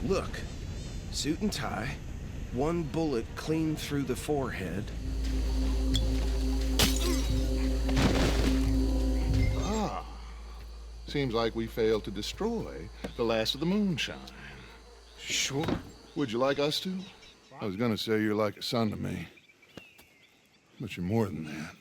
Look, suit and tie, one bullet clean through the forehead. Ah, seems like we failed to destroy the last of the Moonshine. Sure. Would you like us to? I was gonna say you're like a son to me, but you're more than that.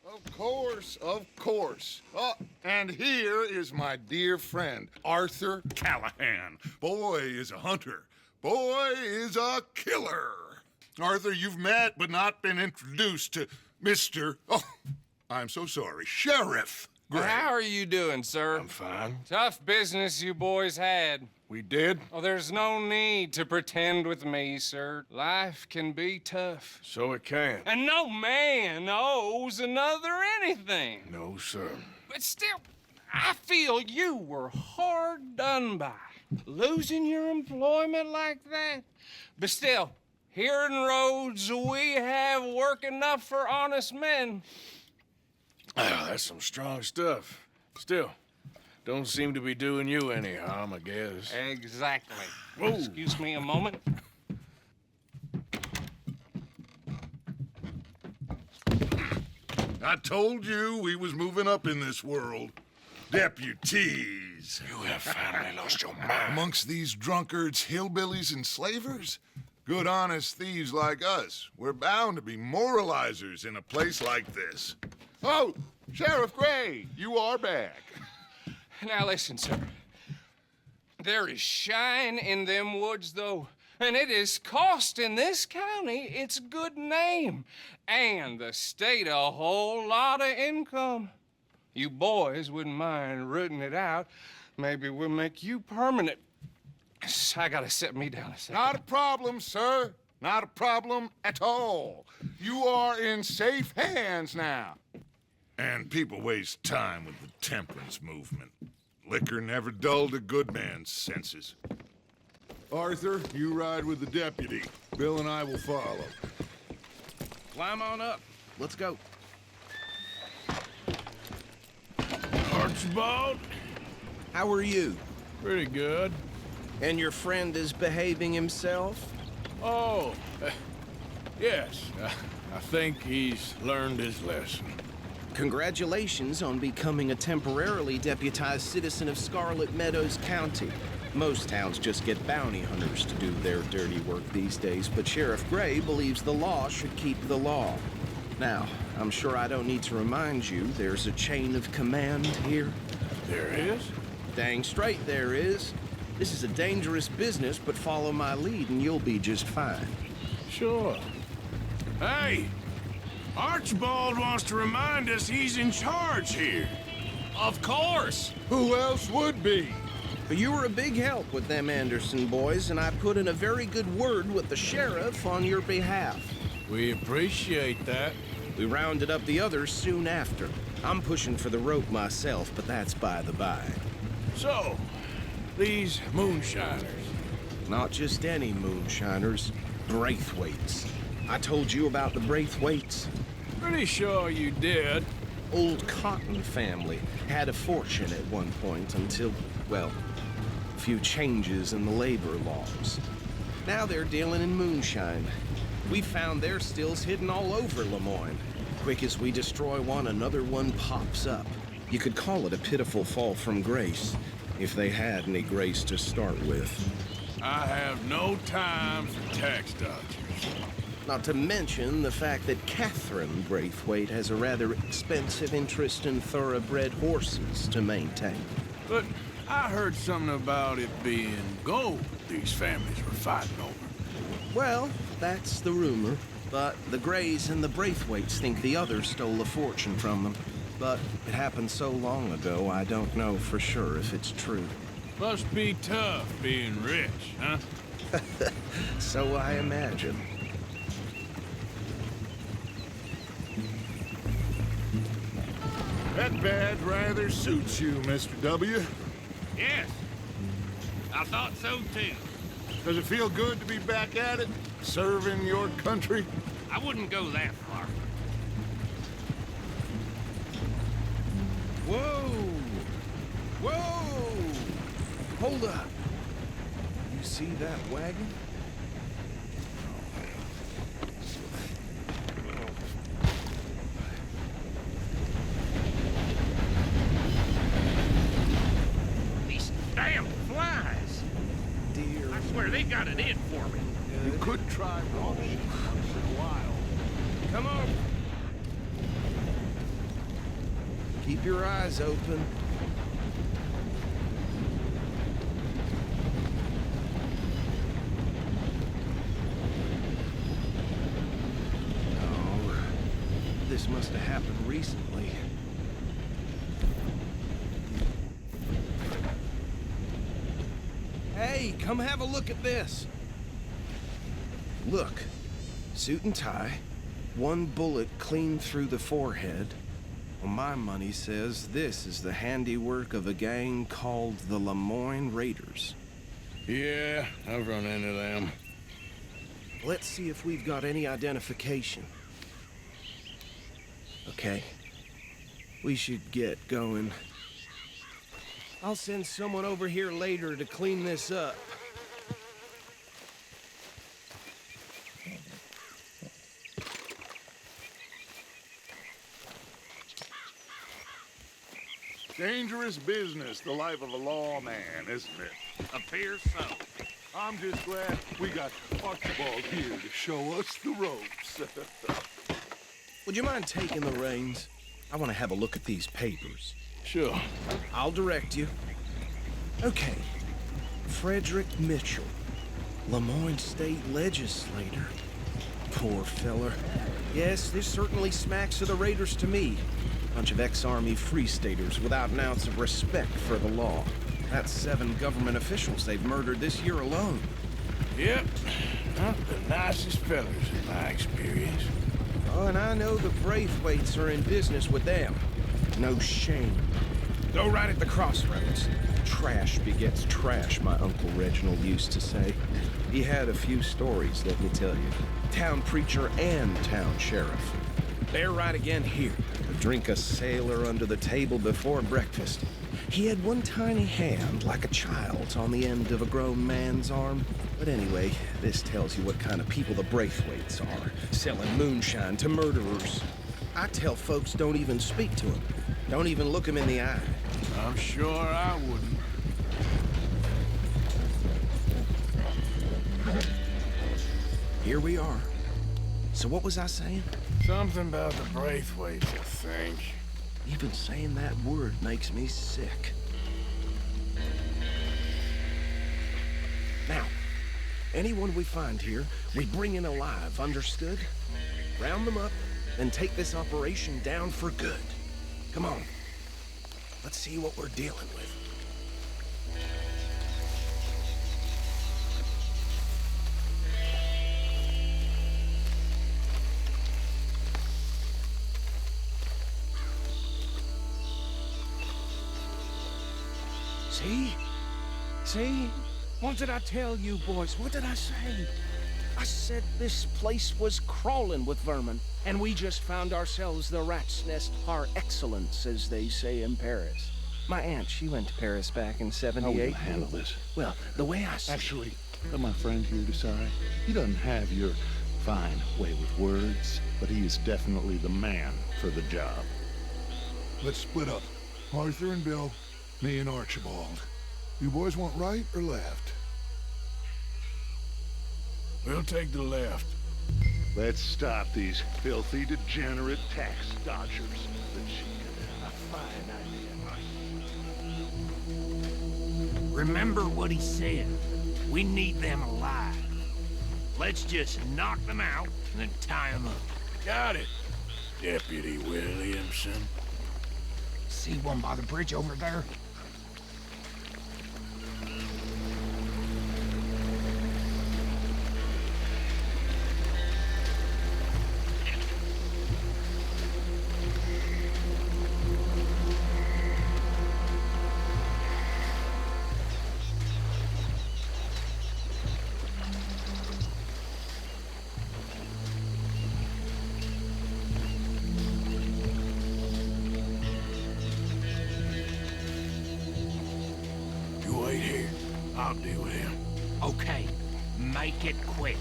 Of course, of course. Oh, and here is my dear friend, Arthur Callahan. Boy is a hunter. Boy is a killer. Arthur, you've met but not been introduced to Mr. Oh, I'm so sorry, Sheriff Gray. How are you doing, sir? I'm fine. Tough business you boys had. We did? Oh, there's no need to pretend with me, sir. Life can be tough. So it can. And no man owes another anything. No, sir. But still, I feel you were hard done by. Losing your employment like that. But still, here in Rhodes, we have work enough for honest men. Oh, that's some strong stuff. Still, don't seem to be doing you any harm, I guess. Exactly. Whoa. Excuse me a moment. I told you we was moving up in this world. Deputies. You have finally lost your mind. Amongst these drunkards, hillbillies, and slavers? Good, honest thieves like us. We're bound to be moralizers in a place like this. Oh, Sheriff Gray, you are back. Now listen, sir. There is shine in them woods, though, and it is costing this county its good name and the state a whole lot of income. You boys wouldn't mind rooting it out. Maybe we'll make you permanent. I gotta set me down a second. Not a problem, sir. Not a problem at all. You are in safe hands now. And people waste time with the temperance movement. Liquor never dulled a good man's senses. Arthur, you ride with the deputy. Bill and I will follow. Climb on up. Let's go. Archibald? How are you? Pretty good. And your friend is behaving himself? Oh, yes. I think he's learned his lesson. Congratulations on becoming a temporarily deputized citizen of Scarlet Meadows County. Most towns just get bounty hunters to do their dirty work these days, but Sheriff Gray believes the law should keep the law. Now, I'm sure I don't need to remind you there's a chain of command here. There is? Dang straight there is. This is a dangerous business, but follow my lead and you'll be just fine. Sure. Hey! Archibald wants to remind us he's in charge here. Of course. Who else would be? You were a big help with them Anderson boys, and I put in a very good word with the sheriff on your behalf. We appreciate that. We rounded up the others soon after. I'm pushing for the rope myself, but that's by the by. So, these moonshiners. Not just any moonshiners, Braithwaites. I told you about the Braithwaites. Pretty sure you did. Old Cotton family had a fortune at one point until, well, a few changes in the labor laws. Now they're dealing in moonshine. We found their stills hidden all over Lemoyne. Quick as we destroy one, another one pops up. You could call it a pitiful fall from grace, if they had any grace to start with. I have no time for tax dodgers. Not to mention the fact that Catherine Braithwaite has a rather expensive interest in thoroughbred horses to maintain. But I heard something about it being gold these families were fighting over. Well, that's the rumor. But the Grays and the Braithwaites think the others stole a fortune from them. But it happened so long ago, I don't know for sure if it's true. Must be tough being rich, huh? So I imagine. That badge rather suits you, Mr. W. Yes, I thought so too. Does it feel good to be back at it, serving your country? I wouldn't go that far. Whoa! Whoa! Hold up. You see that wagon? These damn flies. Dear. I swear they got it in for me. You could try raw shit once in a while. Come on. Keep your eyes open. Oh, this must have happened recently. Hey, come have a look at this. Look, suit and tie, one bullet clean through the forehead. Well, my money says this is the handiwork of a gang called the Lemoyne Raiders. Yeah, I've run into them. Let's see if we've got any identification. Okay, we should get going. I'll send someone over here later to clean this up. Dangerous business, the life of a lawman, isn't it? Appears so. I'm just glad we got Archibald here to show us the ropes. Would you mind taking the reins? I want to have a look at these papers. Sure. I'll direct you. Okay. Frederick Mitchell, Lemoyne State Legislator. Poor feller. Yes, this certainly smacks of the Raiders to me. Bunch of ex-Army Free Staters without an ounce of respect for the law. That's 7 government officials they've murdered this year alone. Yep. Not the nicest fellers in my experience. Oh, and I know the Braithwaites are in business with them. No shame. Go right at the crossroads. Trash begets trash, my Uncle Reginald used to say. He had a few stories, let me tell you. Town preacher and town sheriff. They're right again here. Drink a sailor under the table before breakfast. He had one tiny hand, like a child's, on the end of a grown man's arm. But anyway, this tells you what kind of people the Braithwaites are, selling moonshine to murderers. I tell folks don't even speak to them. Don't even look them in the eye. I'm sure I wouldn't. Here we are. So what was I saying? Something about the Braithwaites, I think. Even saying that word makes me sick. Now, anyone we find here, we bring in alive, understood? Round them up, and take this operation down for good. Come on. Let's see what we're dealing with. See? See? What did I tell you, boys? What did I say? I said this place was crawling with vermin, and we just found ourselves the rat's nest par excellence, as they say in Paris. My aunt, she went to Paris back in How are we '78. gonna handle this? Well, the way I see Actually, let my friend here decide. He doesn't have your fine way with words, but he is definitely the man for the job. Let's split up. Arthur and Bill, me and Archibald. You boys want right or left? We'll take the left. Let's stop these filthy, degenerate tax dodgers. The chicken, a fine idea. Remember what he said. We need them alive. Let's just knock them out and then tie them up. Got it, Deputy Williamson. See one by the bridge over there? You wait here. I'll deal with him. Okay, make it quick.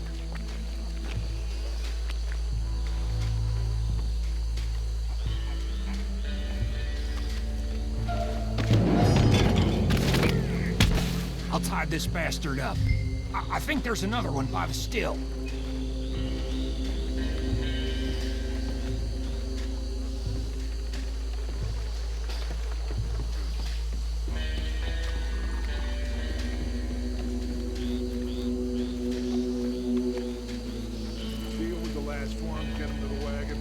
I'll tie this bastard up. I think there's another one by the still. Deal with the last one, get him to the wagon.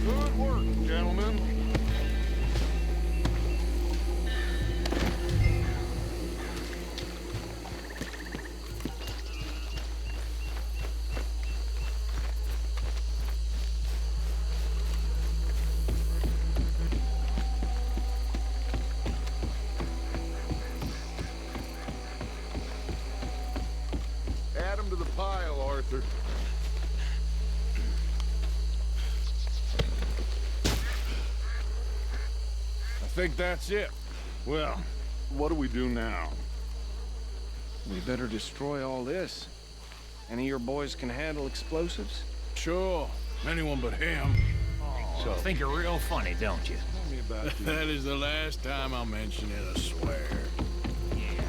Good work, gentlemen. Add him to the pile, Arthur. I think that's it. Well, what do we do now? We better destroy all this. Any of your boys can handle explosives? Sure. Anyone but him. So think you're real funny, don't you? Tell me about this. That is the last time I'll mention it, I swear. Yeah.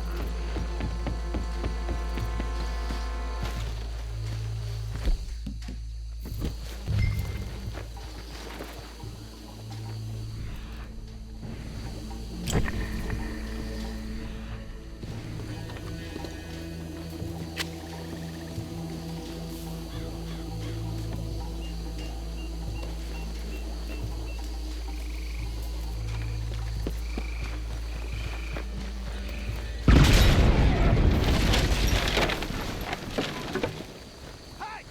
Hey!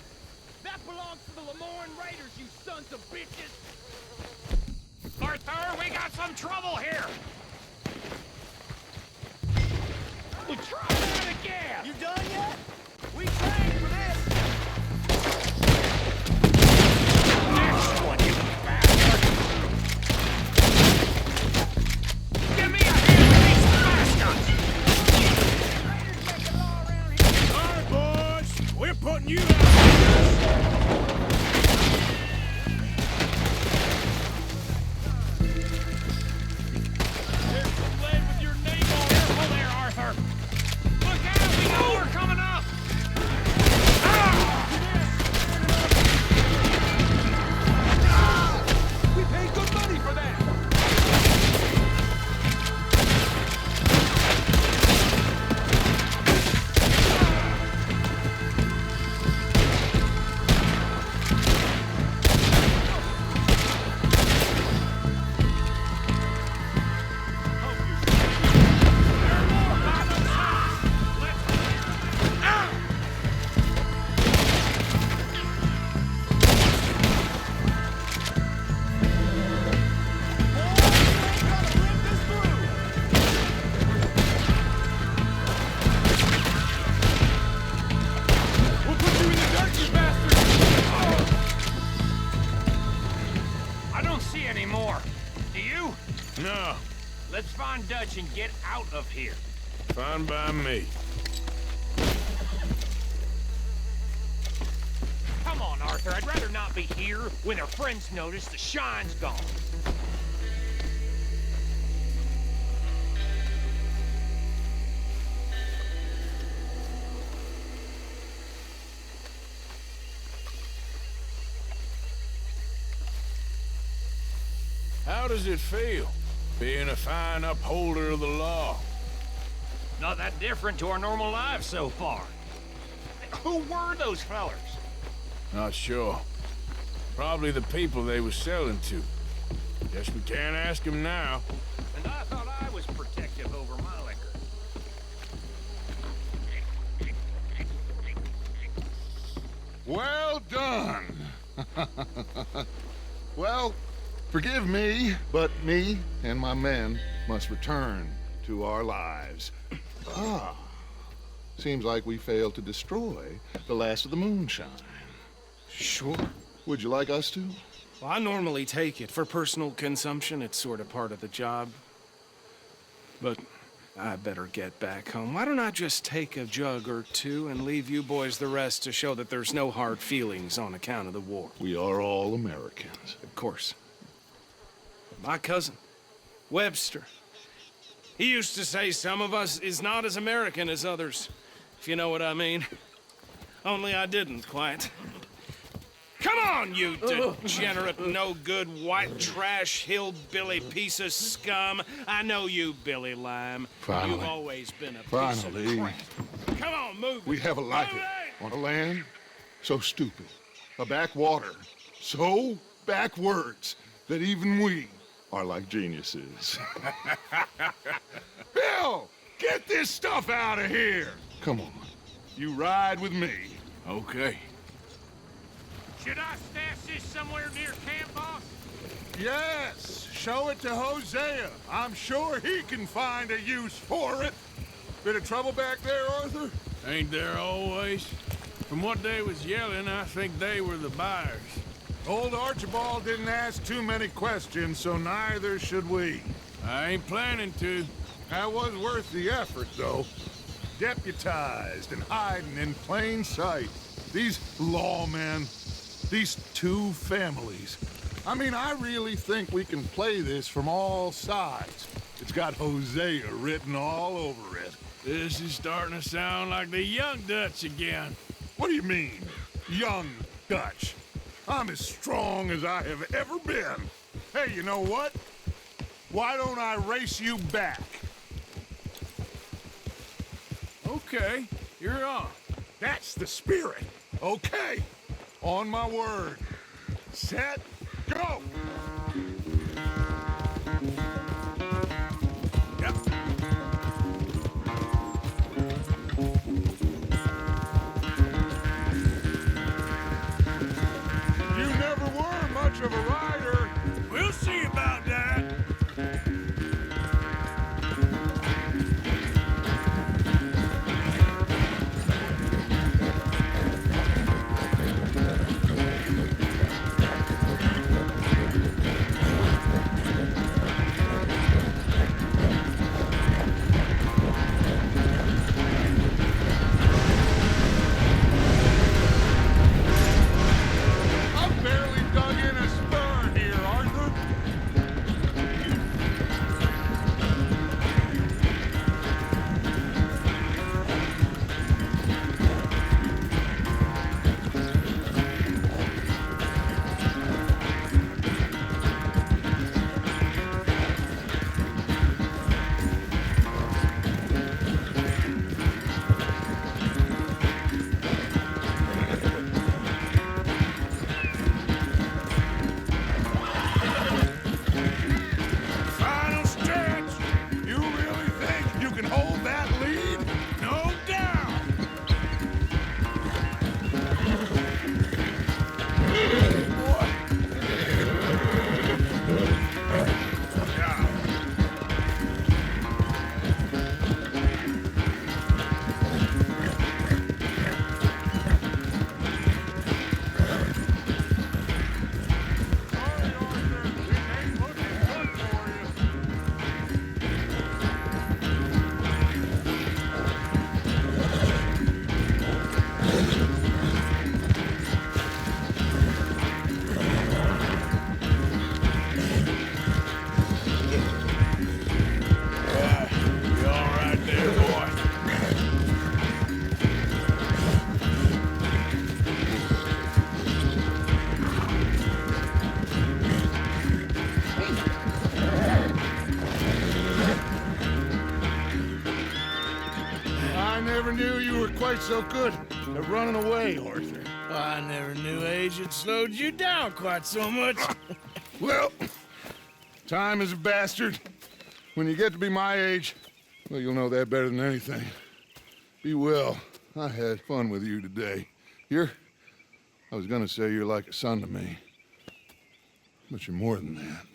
That belongs to the Lemoyne Raiders, you sons of bitches! Arthur, we got some trouble here! Try that again! You done yet? We trained for this! Next one, you bastard! Give me a hand with these bastards! Raiders make the law around here! All right, boys. We're putting you out. There's some lead with your name on it. Careful there, Arthur! Look out! We know we're coming up! We paid good money for that! I don't see any more. Do you? No, Let's find Dutch and get out of here. fine by me. Come on, Arthur. I'd rather not be here when our friends notice the shine's gone. How does it feel, being a fine upholder of the law? Not that different to our normal lives so far. Who were those fellers? Not sure. Probably the people they were selling to. Guess we can't ask him now. And I thought I was protective over my liquor. Well done. Well, forgive me, but me and my men must return to our lives. Seems like we failed to destroy the last of the moonshine. Sure. Would you like us to? Well, I normally take it. For personal consumption, it's sort of part of the job. But I better get back home. Why don't I just take a jug or two and leave you boys the rest to show that there's no hard feelings on account of the war? We are all Americans. Of course. My cousin, Webster, he used to say some of us is not as American as others, if you know what I mean. Only I didn't quite. Come on, you degenerate, no-good, white trash, hillbilly piece of scum. I know you, Billy Lime. Finally. You've always been a piece Finally. of crap. Come on, move it. We have a like Move it. On a land so stupid, a backwater so backwards that even we are like geniuses. Bill, get this stuff out of here! Come on, you ride with me. Okay. Should I stash this somewhere near camp, boss? Yes, show it to Hosea. I'm sure he can find a use for it. Bit of trouble back there, Arthur? Ain't there always? From what they was yelling, I think they were the buyers. Old Archibald didn't ask too many questions, so neither should we. I ain't planning to. That was worth the effort, though. Deputized and hiding in plain sight. These lawmen, these two families. I mean, I really think we can play this from all sides. It's got Hosea written all over it. This is starting to sound like the Young Dutch again. What do you mean, young Dutch? I'm as strong as I have ever been. Hey, you know what? Why don't I race you back? Okay, you're on. That's the spirit. Okay. On my word. Set, go! Yep. You never were much of a rider. We'll see about that. I've barely dug in a spur here, Arthur. Final stretch! You really think you can hold that lead? No doubt! Sorry, Arthur. We ain't looking good for you. You all right there, boy? I never knew you were quite so good at running away, Arthur. I never knew age had slowed you down quite so much. Well, Time is a bastard. When you get to be my age, well, you'll know that better than anything. Be well. I had fun with you today. I was gonna say you're like a son to me. But you're more than that.